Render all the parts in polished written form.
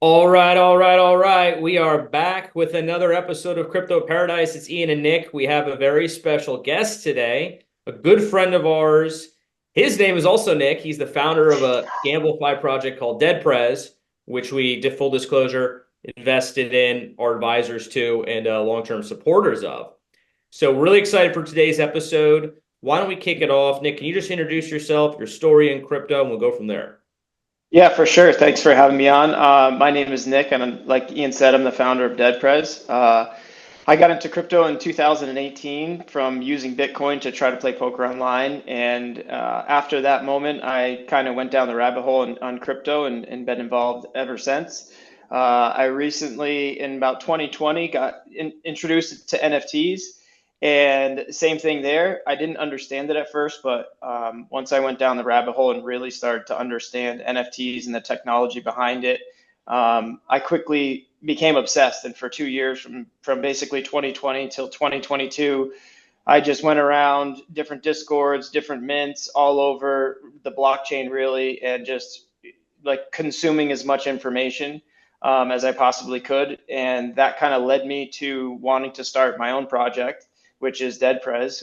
All right, all right, all right. We are back with another episode of Crypto Paradise. It's Ian and Nick. We have a very special guest today, a good friend of ours. His name is also Nick. He's the founder of a GambleFi project called Dedprz, which we, full disclosure, invested in, our advisors to, and long-term supporters of. So, really excited for today's episode. Why don't we kick it off? Nick, can you just introduce yourself, your story in crypto, and we'll go from there. Yeah, for sure. Thanks for having me on. My name is Nick, and like Ian said, I'm the founder of Dedprz. I got into crypto in 2018 from using Bitcoin to try to play poker online. And after that moment, I kind of went down the rabbit hole on crypto and been involved ever since. I recently, in about 2020, got introduced to NFTs. And same thing there. I didn't understand it at first, but once I went down the rabbit hole and really started to understand NFTs and the technology behind it, I quickly became obsessed. And for 2 years, from basically 2020 till 2022, I just went around different discords, different mints all over the blockchain, really, and just like consuming as much information as I possibly could. And that kind of led me to wanting to start my own project, which is Dedprz,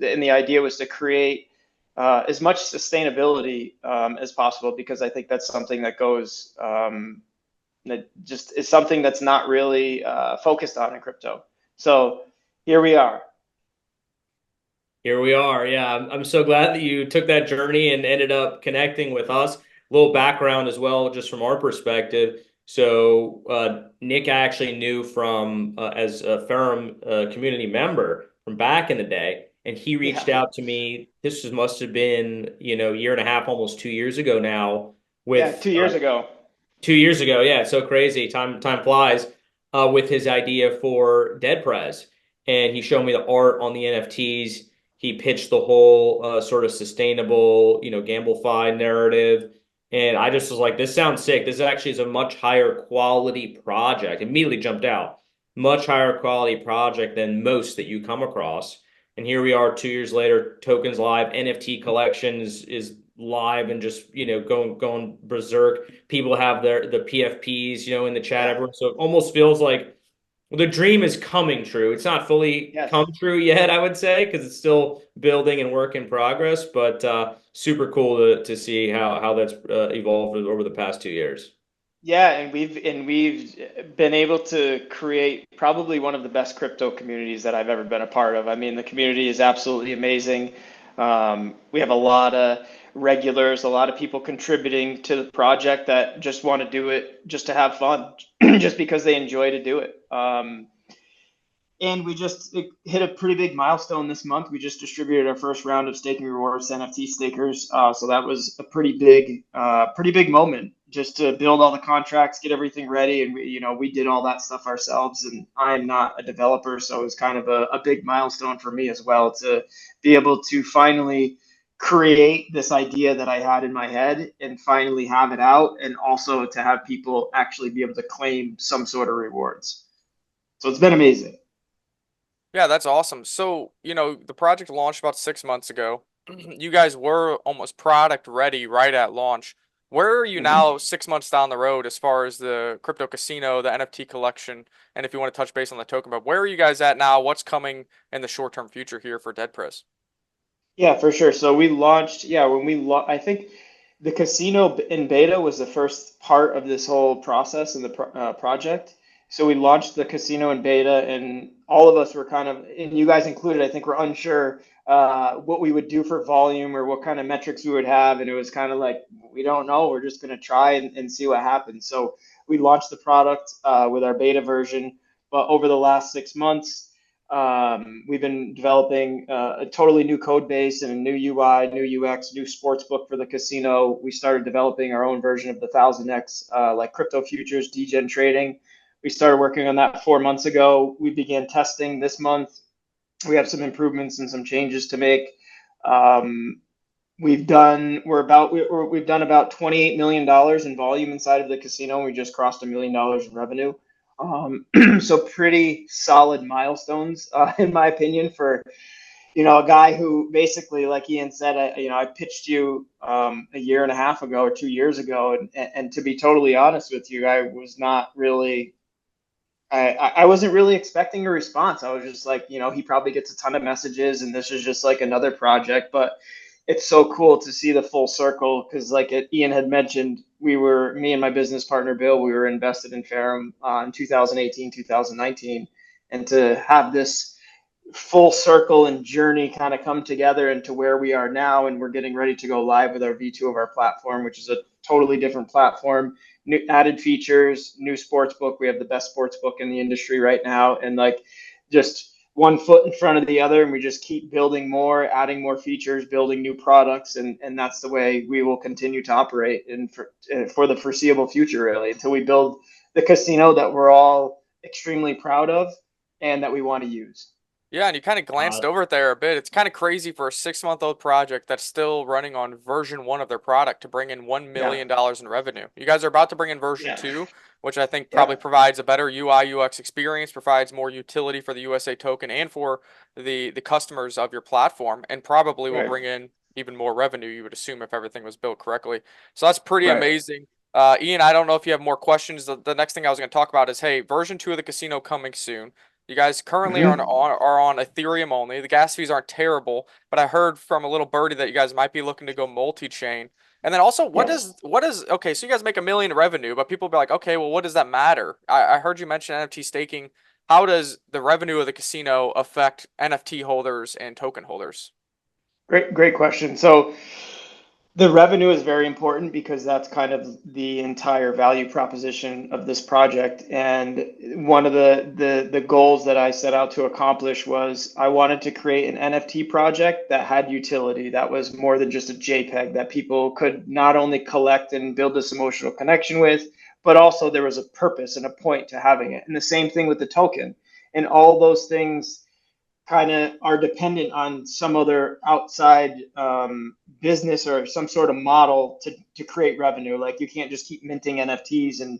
and the idea was to create as much sustainability as possible, because I think that's something that goes, that just is something that's not really focused on in crypto. So here we are. Here we are. Yeah, I'm so glad that you took that journey and ended up connecting with us. A little background as well, just from our perspective. So, Nick, I actually knew from as a Ferrum community member from back in the day, and he reached Yeah. out to me. Must have been, year and a half, almost 2 years ago now. Yeah, With 2 years ago. 2 years ago, yeah, it's so crazy. Time flies. With his idea for Dedprz, and he showed me the art on the NFTs. He pitched the whole sort of sustainable, GambleFi narrative, and I just was like, "This sounds sick. This actually is a much higher quality project." Immediately jumped out, much higher quality project than most that you come across. And here we are, 2 years later, tokens live, NFT collections is live and just going berserk. People have the PFPs, in the chat, Yeah. everyone. So it almost feels like the dream is coming true. It's not fully Yes. come true yet, I would say, because it's still building and work in progress. But super cool to see how that's evolved over the past 2 years. Yeah, and we've been able to create probably one of the best crypto communities that I've ever been a part of. I mean, the community is absolutely amazing. We have a lot of regulars, a lot of people contributing to the project that just want to do it just to have fun, just because they enjoy to do it. And we just hit a pretty big milestone this month. We just distributed our first round of staking rewards to NFT stakers. So that was a pretty big moment, just to build all the contracts, get everything ready, and we did all that stuff ourselves. And I'm not a developer, so it was kind of a big milestone for me as well to be able to finally create this idea that I had in my head and finally have it out, and also to have people actually be able to claim some sort of rewards. So it's been amazing. Yeah, that's awesome. So, the project launched about 6 months ago. You guys were almost product ready right at launch. Where are you Mhm. now, 6 months down the road, as far as the crypto casino, the NFT collection, and if you want to touch base on the token, but where are you guys at now? What's coming in the short-term future here for Dedprz? Yeah, for sure. So we launched, yeah, I think the casino in beta was the first part of this whole process and the project. So we launched the casino in beta, and all of us were kind of, and you guys included, I think, were unsure what we would do for volume or what kind of metrics we would have. And it was kind of like, we don't know. We're just going to try and see what happens. So we launched the product with our beta version. But over the last 6 months, we've been developing a totally new code base and a new UI, new UX, new sports book for the casino. We started developing our own version of the 1000x, like crypto futures, degen trading. We started working on that 4 months ago. We began testing this month. We have some improvements and some changes to make. Um, we've done we've done about $28 million in volume inside of the casino. We just crossed $1 million in revenue. So pretty solid milestones, in my opinion, for a guy who basically, like Ian said, I pitched you a year and a half ago or 2 years ago, and to be totally honest with you, I was not really, I wasn't really expecting a response. I was just like, he probably gets a ton of messages, and this is just like another project. But it's so cool to see the full circle because, like Ian had mentioned, me and my business partner Bill, we were invested in Ferrum in 2018, 2019, and to have this full circle and journey kind of come together into where we are now, and we're getting ready to go live with our V2 of our platform, which is a totally different platform, new added features, new sports book. We have the best sports book in the industry right now, and like just one foot in front of the other, and we just keep building more, adding more features, building new products, and that's the way we will continue to operate and for the foreseeable future, really, until we build the casino that we're all extremely proud of and that we want to use. Yeah, and you kind of glanced over it there a bit. It's kind of crazy for a 6-month-old project that's still running on version 1 of their product to bring in $1 million in revenue. You guys are about to bring in version 2, which I think probably provides a better UI UX experience, provides more utility for the USA token and for the customers of your platform, and probably will bring in even more revenue, you would assume, if everything was built correctly. So that's pretty amazing. Ian, I don't know if you have more questions. The next thing I was going to talk about is, hey, version 2 of the casino coming soon. You guys currently are on Ethereum only. The gas fees aren't terrible, but I heard from a little birdie that you guys might be looking to go multi-chain. And then also, what is okay? So you guys make $1 million in revenue, but people be like, okay, well, what does that matter? I heard you mention NFT staking. How does the revenue of the casino affect NFT holders and token holders? Great question. So the revenue is very important because that's kind of the entire value proposition of this project. And one of the goals that I set out to accomplish was I wanted to create an NFT project that had utility, that was more than just a JPEG, that people could not only collect and build this emotional connection with, but also there was a purpose and a point to having it. And the same thing with the token. And all those things kind of are dependent on some other outside business or some sort of model to create revenue. Like you can't just keep minting NFTs and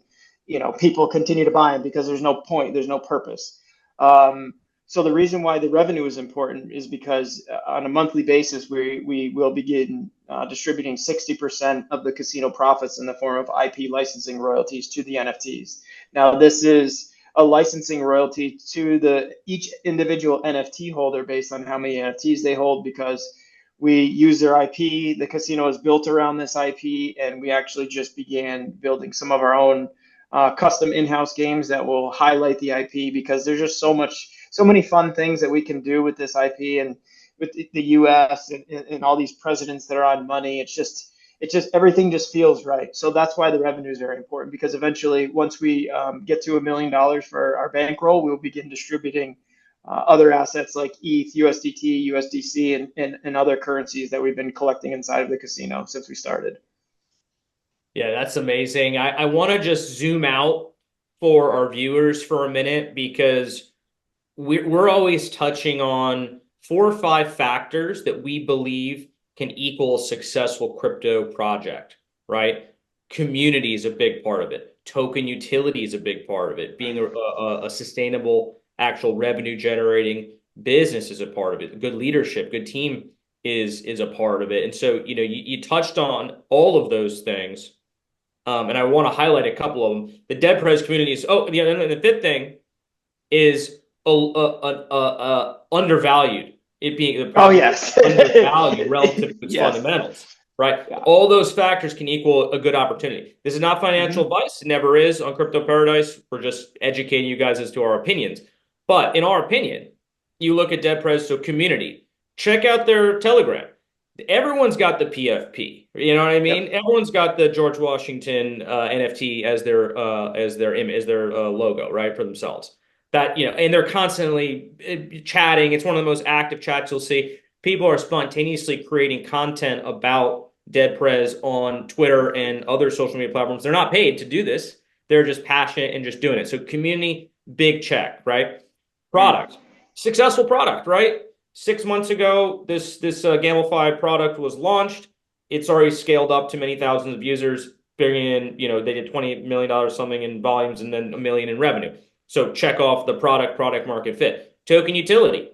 people continue to buy them because there's no point, there's no purpose. So the reason why the revenue is important is because on a monthly basis we will begin distributing 60% of the casino profits in the form of IP licensing royalties to the NFTs. Now this is a licensing royalty to each individual NFT holder based on how many NFTs they hold, because we use their IP. The casino is built around this IP, and we actually just began building some of our own custom in-house games that will highlight the IP, because there's just so many fun things that we can do with this IP and with the US and all these presidents that are on money. It's just everything just feels right. So that's why the revenue is very important, because eventually once we get to $1 million for our bankroll, we'll begin distributing other assets like ETH, USDT, USDC, and other currencies that we've been collecting inside of the casino since we started. Yeah, that's amazing. I want to just zoom out for our viewers for a minute, because we're always touching on 4 or 5 factors that we believe can equal a successful crypto project, right? Community is a big part of it. Token utility is a big part of it. Being a sustainable, actual revenue generating business is a part of it. Good leadership, good team is a part of it. And so, you touched on all of those things. And I want to highlight a couple of them. The Dedprz community is, and the fifth thing is undervalued. It being the undervalued relative to its fundamentals, right? Yeah. All those factors can equal a good opportunity. This is not financial advice. It never is on Crypto Paradise. We're just educating you guys as to our opinions. But in our opinion, you look at Dedprz, so community. Check out their Telegram. Everyone's got the PFP. You know what I mean? Yep. Everyone's got the George Washington NFT as their logo, right, for themselves. That, and they're constantly chatting. It's one of the most active chats you'll see. People are spontaneously creating content about Dedprz on Twitter and other social media platforms. They're not paid to do this. They're just passionate and just doing it. So community, big check, right? Product, successful product, right? 6 months ago, this GambleFi product was launched. It's already scaled up to many thousands of users, bringing in, they did $20 million something in volumes and then $1 million in revenue. So check off the product market fit. Token utility.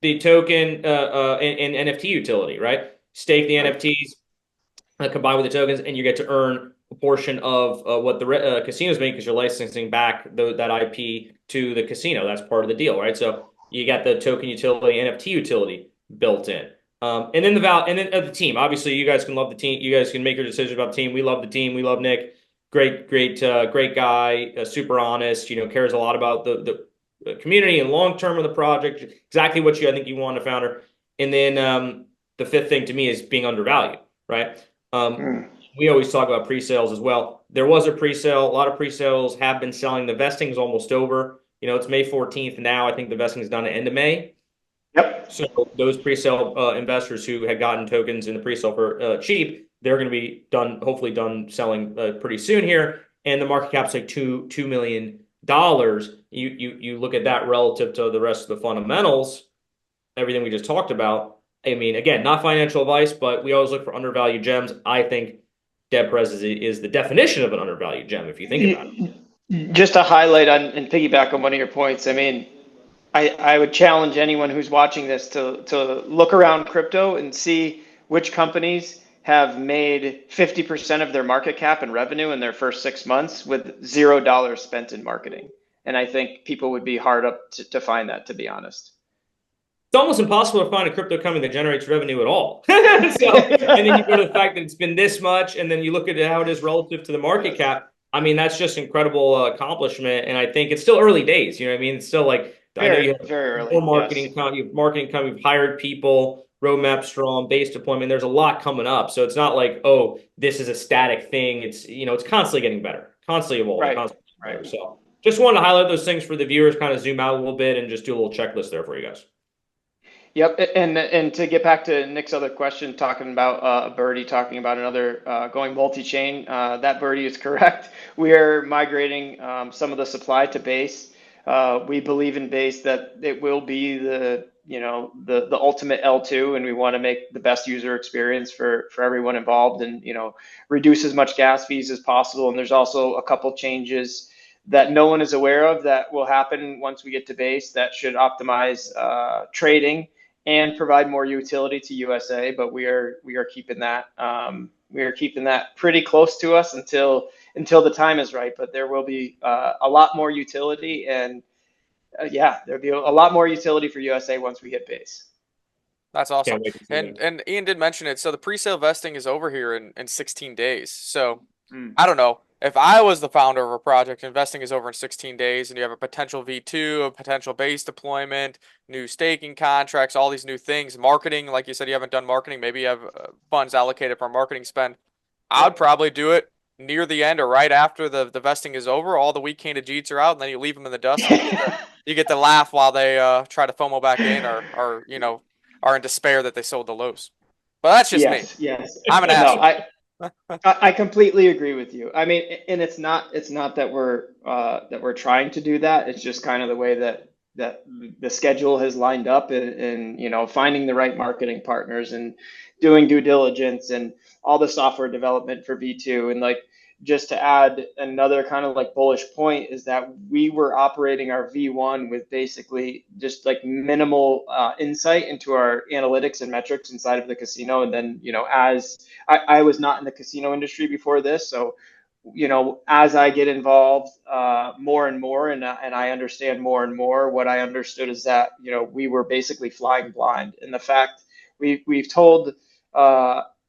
the token and NFT utility, right? Stake the NFTs, combined with the tokens, and you get to earn a portion of what the casinos make because you're licensing back that IP to the casino. That's part of the deal, right? So you got the token utility, NFT utility built in. And then the team. Obviously, you guys can love the team. You guys can make your decisions about the team. We love the team. We love Nick. Great guy. Super honest. Cares a lot about the community and long term of the project. Exactly what I think you want in a founder. And then the fifth thing to me is being undervalued, right? We always talk about pre-sales as well. There was a pre-sale. A lot of pre-sales have been selling. The vesting is almost over. It's May 14th now. I think the vesting is done at end of May. Yep. So those pre-sale investors who had gotten tokens in the pre-sale for cheap, they're going to be hopefully done selling pretty soon here. And the market cap's like $2 million. You look at that relative to the rest of the fundamentals, everything we just talked about. I mean, again, not financial advice, but we always look for undervalued gems. I think Dedprz is the definition of an undervalued gem if you think about it. Just to highlight on and piggyback on one of your points, I mean, I would challenge anyone who's watching this to look around crypto and see which companies have made 50% of their market cap and revenue in their first 6 months with $0 spent in marketing. And I think people would be hard up to find that, to be honest. It's almost impossible to find a crypto company that generates revenue at all. And then you go to the fact that it's been this much, and then you look at how it is relative to the market cap. I mean, that's just incredible accomplishment. And I think it's still early days. You know what I mean? It's still like, I know you have very early. more marketing, you have marketing coming, you've hired people, roadmap strong, base deployment. There's a lot coming up. So it's not like, oh, this is a static thing. It's, it's constantly getting better, constantly evolving, Right. constantly getting better. So just wanted to highlight those things for the viewers, kind of zoom out a little bit and just do a little checklist there for you guys. Yep, and to get back to Nick's other question, talking about a birdie, talking about another going multi-chain, that birdie is correct. We are migrating some of the supply to Base. We believe in Base that it will be the ultimate L2, and we want to make the best user experience for everyone involved, and reduce as much gas fees as possible. And there's also a couple changes that no one is aware of that will happen once we get to Base that should optimize trading and provide more utility to USA, but we are keeping that pretty close to us until the time is right. But there will be a lot more utility, and there'll be a lot more utility for USA once we hit Base. That's awesome. And Ian did mention it. So the pre-sale vesting is over here in 16 days. So I don't know. If I was the founder of a project, investing is over in 16 days, and you have a potential V2, a potential base deployment, new staking contracts, all these new things, marketing, like you said, you haven't done marketing, maybe you have funds allocated for marketing spend. I would probably do it near the end or right after the vesting is over. All the weak-handed Jeets are out, and then you leave them in the dust. And you get to laugh while they try to FOMO back in or are in despair that they sold the lows. But that's just me. Yes. I'm an asshole. No, I completely agree with you. I mean, and it's not that we're trying to do that. It's just kind of the way that the schedule has lined up, and finding the right marketing partners and doing due diligence and all the software development for V2. And like, just to add another kind of like bullish point is that we were operating our V1 with basically just like minimal insight into our analytics and metrics inside of the casino. And then, as I was not in the casino industry before this, so, as I get involved more and more, and I understand more and more, what I understood is that, we were basically flying blind. And the fact we've told,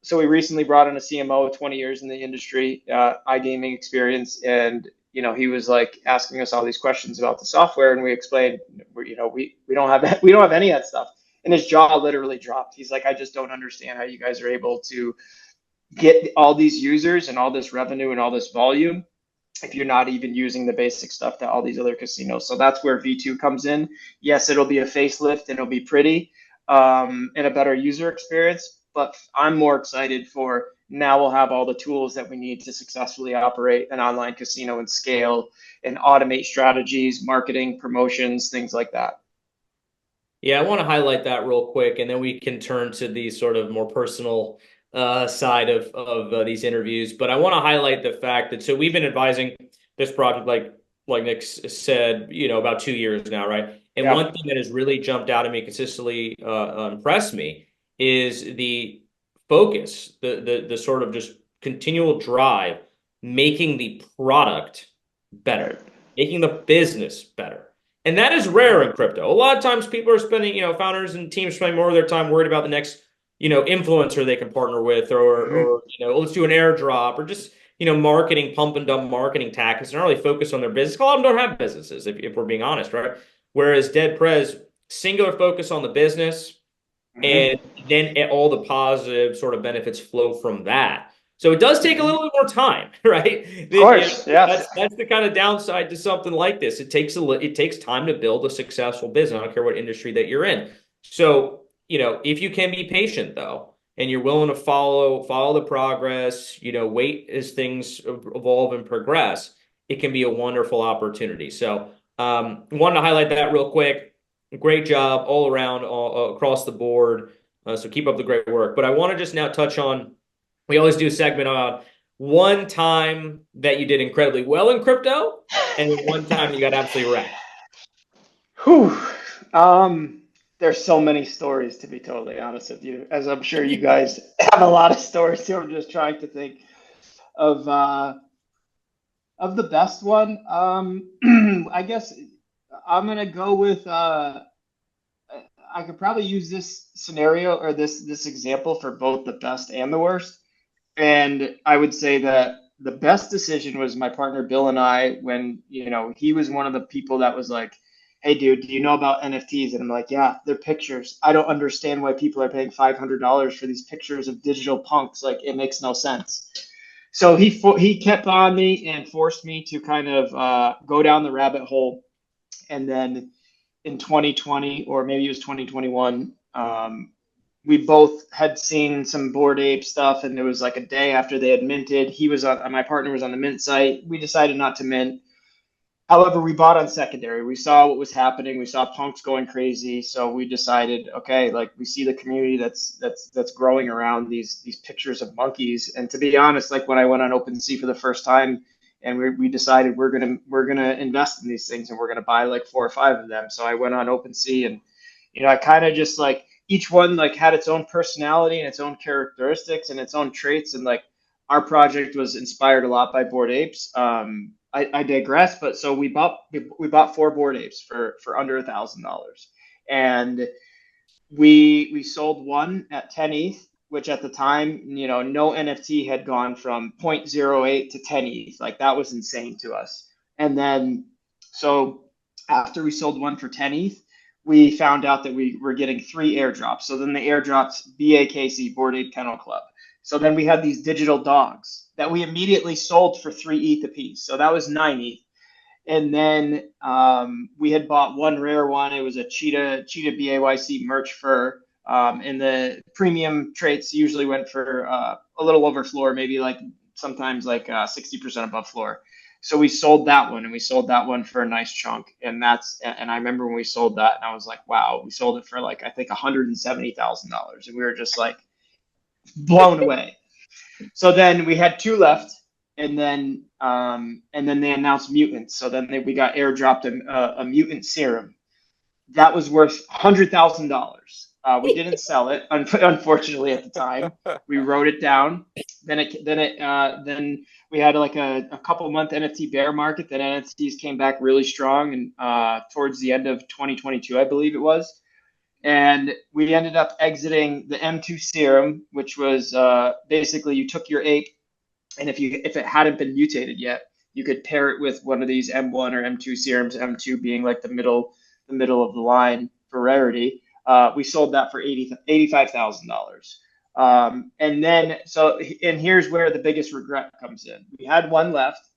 so we recently brought in a CMO, 20 years in the industry, iGaming experience, and he was like asking us all these questions about the software, and we explained, we don't have any of that stuff, and his jaw literally dropped. He's like, I just don't understand how you guys are able to get all these users and all this revenue and all this volume if you're not even using the basic stuff that all these other casinos. So that's where V2 comes in. Yes, it'll be a facelift and it'll be pretty and a better user experience. But I'm more excited for now we'll have all the tools that we need to successfully operate an online casino and scale and automate strategies, marketing, promotions, things like that. Yeah, I want to highlight that real quick, and then we can turn to the sort of more personal side of these interviews. But I want to highlight the fact that so we've been advising this project, like Nick said, about 2 years now, right? And Yeah. one thing that has really jumped out at me, consistently impressed me, is the focus, the sort of just continual drive, making the product Right. better, making the business better. And that is rare in crypto. A lot of times people are spending, founders and teams spending more of their time worried about the next, influencer they can partner with, Hmm. or let's do an airdrop, or just, marketing, pump and dump marketing tactics. They're not really focused on their business. A lot of them don't have businesses, if we're being honest, right? Whereas Dedprz, singular focus on the business, Hmm. and then all the positive sort of benefits flow from that. So it does take a Hmm. little bit more time, right? Of course. Yes. That's the kind of downside to something like this. It takes time to build a successful business. I don't care what industry that you're in. So, if you can be patient though, and you're willing to follow the progress, wait as things evolve and progress, it can be a wonderful opportunity. So, wanted to highlight that real quick. Great job all around, all across the board. So keep up the great work. But I want to just now touch on, we always do a segment on one time that you did incredibly well in crypto, and then one time you got absolutely wrecked. Whew. Um, there's so many stories, to be totally honest with you, as I'm sure you guys have a lot of stories too. I'm just trying to think of uh of the best one. I guess I'm gonna go with I could probably use this scenario or this example for both the best and the worst. And I would say that the best decision was my partner Bill and I, when, he was one of the people that was like, "Hey dude, do you know about NFTs?" And I'm like, "Yeah, they're pictures. I don't understand why people are paying $500 for these pictures of digital punks. Like, it makes no sense." So he kept on me and forced me to kind of go down the rabbit hole. And then in 2020, or maybe it was 2021, we both had seen some Bored Ape stuff, and it was like a day after they had minted. My partner was on the mint site. We decided not to mint. However, we bought on secondary. We saw what was happening. We saw punks going crazy, so we decided, okay, like, we see the community that's growing around these pictures of monkeys. And to be honest, like, when I went on OpenSea for the first time, and we decided we're gonna invest in these things, and we're gonna buy like 4 or 5 of them. So I went on OpenSea, and I kind of just, like, each one, like, had its own personality and its own characteristics and its own traits. And, like, our project was inspired a lot by Bored Apes. I digress, but so we bought 4 Bored Apes for under $1,000. And we sold one at 10 ETH, which at the time, no NFT had gone from 0.08 to 10 ETH. Like, that was insane to us. And then, so after we sold one for 10 ETH, we found out that we were getting 3 airdrops. So then the airdrops, BAKC, Bored Ape Kennel Club. So then we had these digital dogs that we immediately sold for 3 ETH apiece. So that was 9 ETH. And then we had bought one rare one. It was a cheetah BAYC merch fur. And the premium traits usually went for a little over floor, maybe like sometimes like 60% above floor. So we sold that one, and we sold that one for a nice chunk. And I remember when we sold that, and I was like, wow, we sold it for, like, I think $170,000. And we were just like blown away. So then we had 2 left, and then they announced mutants. So then we got airdropped a mutant serum that was worth $100,000. We didn't sell it, unfortunately, at the time. We wrote it down. Then we had like a couple month NFT bear market. Then NFTs came back really strong, and towards the end of 2022, I believe it was. And we ended up exiting the M2 serum, which was basically, you took your ape, and if it hadn't been mutated yet, you could pair it with one of these M1 or M2 serums. M2 being like the middle of the line for rarity. We sold that for $85,000. And here's where the biggest regret comes in. We had one left.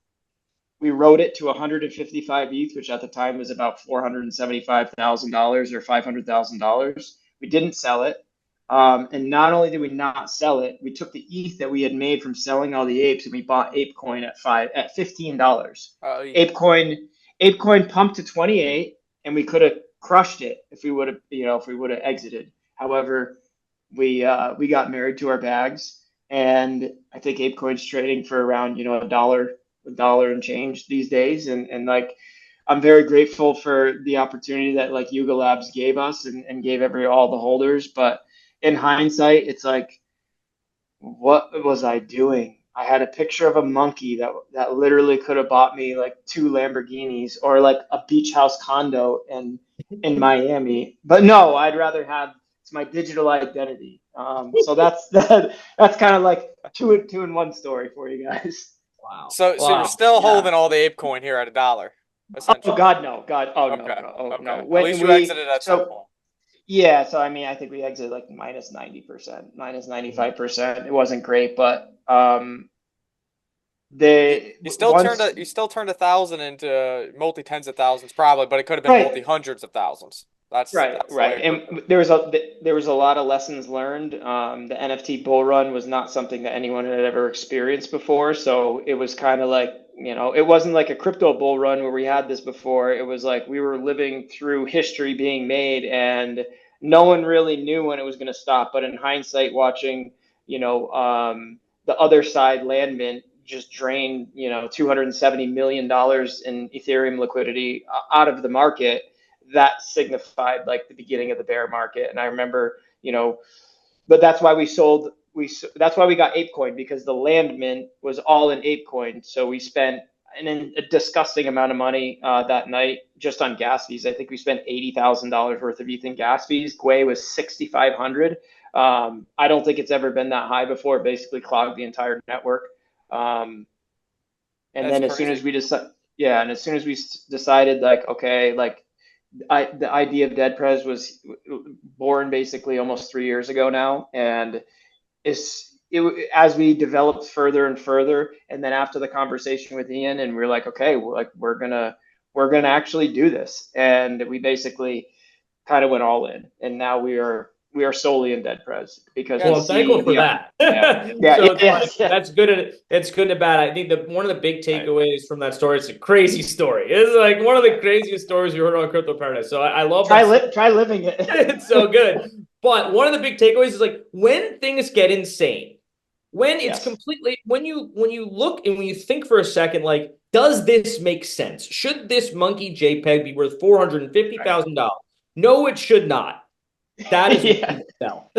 We wrote it to 155 ETH, which at the time was about $475,000 or $500,000. We didn't sell it. And not only did we not sell it, we took the ETH that we had made from selling all the apes, and we bought ApeCoin at $15. Yeah. ApeCoin pumped to 28, and we could have crushed it if we would have exited. However, we got married to our bags, and I think ApeCoin's trading for around, a dollar and change these days. And like, I'm very grateful for the opportunity that like Yuga Labs gave us and gave all the holders. But in hindsight, it's like, what was I doing? I had a picture of a monkey that literally could have bought me like 2 Lamborghinis or like a beach house condo in Miami. But no, I'd rather have it's my digital identity. So that's kind of like two in one story for you guys. Wow. So you're Wow. still Yeah. holding all the ape coin here at $1, Oh essentially. God, no. God, oh no, Okay. God, oh Okay. no. At When least you we exited at some so point. yeah, so I mean, I think we exited like minus 90%, minus 95%. It wasn't great, but You they you still turned once 1,000 into multi tens of thousands probably, but it could have been multi right. hundreds of thousands. That's the way Right. of crypto. And there was a lot of lessons learned. The NFT bull run was not something that anyone had ever experienced before, so it was kind of like, it wasn't like a crypto bull run where we had this before. It was like we were living through history being made, and no one really knew when it was going to stop. But in hindsight, watching, the other side, land mint, just drain, $270 million in Ethereum liquidity out of the market, that signified like the beginning of the bear market. And I remember, but that's why we sold. That's why we got ApeCoin, because the land mint was all in ApeCoin. So we spent a disgusting amount of money that night just on gas fees. I think we spent $80,000 worth of ETH in gas fees. Gwei was 6,500. I don't think it's ever been that high before. It basically clogged the entire network. And That's then as soon crazy. as we decided, yeah, and as soon as we decided, like, okay, like the idea of Dedprz was born basically almost 3 years ago now, and as we developed further and further, and then after the conversation with Ian, and we are like, okay, we're gonna actually do this, and we basically kind of went all in, and now we are solely in Dedprz because Yeah, we Well, I'm thankful see for the that. yeah yeah So yes yeah that's good. It's good and bad. I think that one of the big right. takeaways from that story, it's a crazy story. It's like one of the craziest stories you heard on Crypto Paradise. So I love that story. Try living it. It's so good. But one of the big takeaways is like when things get insane, when it's Yes. completely when you look and when you think for a second, like, does this make sense? Should this monkey JPEG be worth Right. $450,000? No, it should not. That is when Yeah. you sell.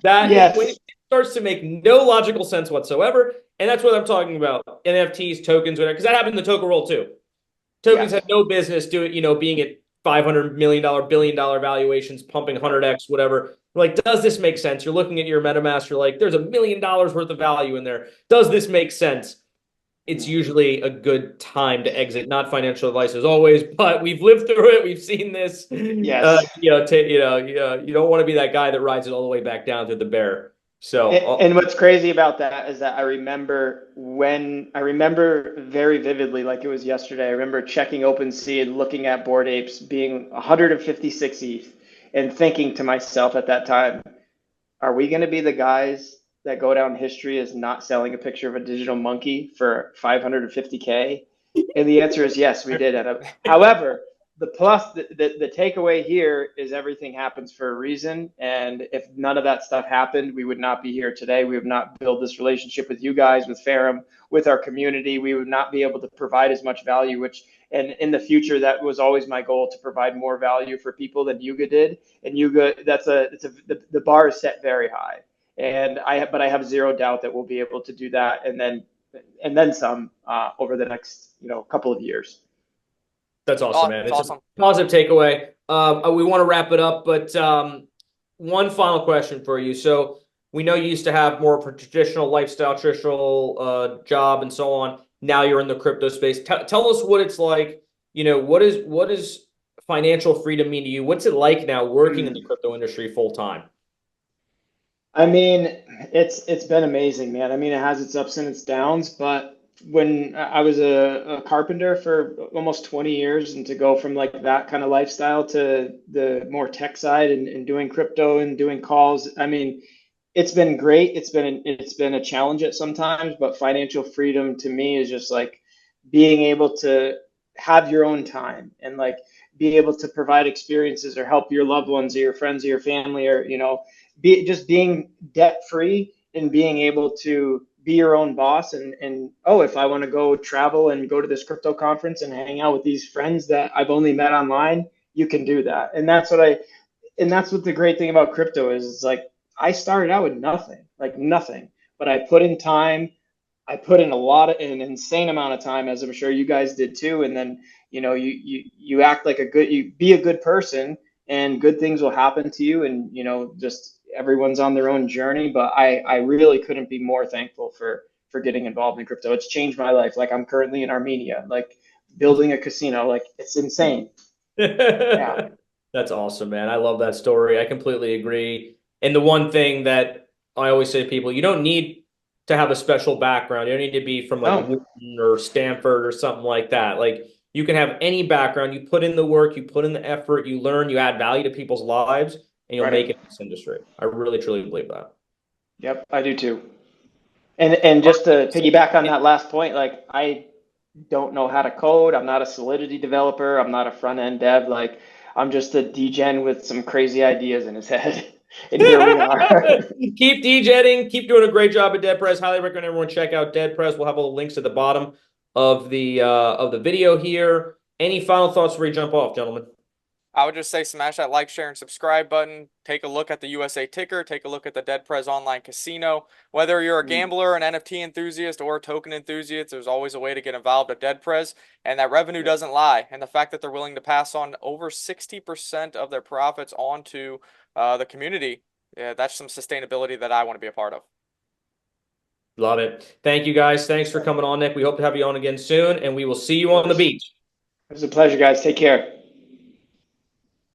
That when Yes. it starts to make no logical sense whatsoever, and that's what I'm talking about. NFTs, tokens, whatever, because that happened in the token world too. Tokens Yes. had no business doing, being at $500 million, $1 billion valuations, pumping Right. 100x, whatever. Like, does this make sense? You're looking at your MetaMask, you're like, there's $1 million worth of value in there. Does this make sense? It's Mhm. usually a good time to exit. Not financial advice as always, but we've lived through it. We've seen this. Yes. You don't want to be that guy that rides it all the way back down to the bear. So, And what's crazy about that is that I remember very vividly, like it was yesterday. I remember checking OpenSea and looking at Bored Apes being 156 ETH and thinking to myself at that time, are we going to be the guys that go down history as not selling a picture of a digital monkey for 550K? And the answer is yes, we did. However, the takeaway here is everything happens for a reason. And if none of that stuff happened, we would not be here today. We would not build this relationship with you guys, with Ferrum, with our community. We would not be able to provide as much value, and in the future, that was always my goal, to provide more value for people than Yuga did. And Yuga, the bar is set very high. But I have zero doubt that we'll be able to do that, and then some over the next couple of years. that's awesome, man. It's It's a awesome. positive takeaway. We want to wrap it up, but one final question for you. So we know you used to have more of a traditional lifestyle, traditional job, and so on. Now you're in the crypto space. Tell us what it's like. What does financial freedom mean to you? What's it like now working in the crypto industry full time? I mean, it's been amazing, man. I mean, it has its ups and its downs, but when I was a carpenter for almost 20 years, and to go from like that kind of lifestyle to the more tech side, and doing crypto and doing calls, I mean, it's been great. It's been a challenge at sometimes, but financial freedom to me is just like being able to have your own time, and like be able to provide experiences or help your loved ones or your friends or your family, or being debt free, and being able to be your own boss and oh, if I want to go travel and go to this crypto conference and hang out with these friends that I've only met online, you can do that. And that's what the great thing about crypto is. It's like I started out with nothing, like nothing, but I put in time. I put in an insane amount of time, as I'm sure you guys did too. And then, you act like you be a good person, and good things will happen to you. And, just everyone's on their own journey. But I really couldn't be more thankful for getting involved in crypto. It's changed my life. Like I'm currently in Armenia, like building a casino, like it's insane. Yeah. That's awesome, man. I love that story. I completely agree. And the one thing that I always say to people, you don't need to have a special background. You don't need to be from like No, Wharton or Stanford or something like that. Like you can have any background. You put in the work, you put in the effort, you learn, you add value to people's lives, and you'll make right. it in this industry. I really, truly believe that. Yep, I do too. And just to piggyback on that last point, like I don't know how to code. I'm not a Solidity developer. I'm not a front end dev. Like I'm just a degen with some crazy ideas in his head. And here we are. Keep DJing. Keep doing a great job at Dedprz. Highly recommend everyone check out Dedprz. We'll have all the links at the bottom of the video here. Any final thoughts before we jump off, gentlemen? I would just say smash that like, share, and subscribe button. Take a look at the USA ticker. Take a look at the Dedprz online casino. Whether you're a gambler, an NFT enthusiast, or a token enthusiast, there's always a way to get involved at Dedprz. And that revenue doesn't lie. And the fact that they're willing to pass on over 60% of their profits onto the community, yeah, that's some sustainability that I want to be a part of. Love it. Thank you, guys. Thanks for coming on, Nick. We hope to have you on again soon, and we will see you Of on the course. beach. It was a pleasure, guys. Take care.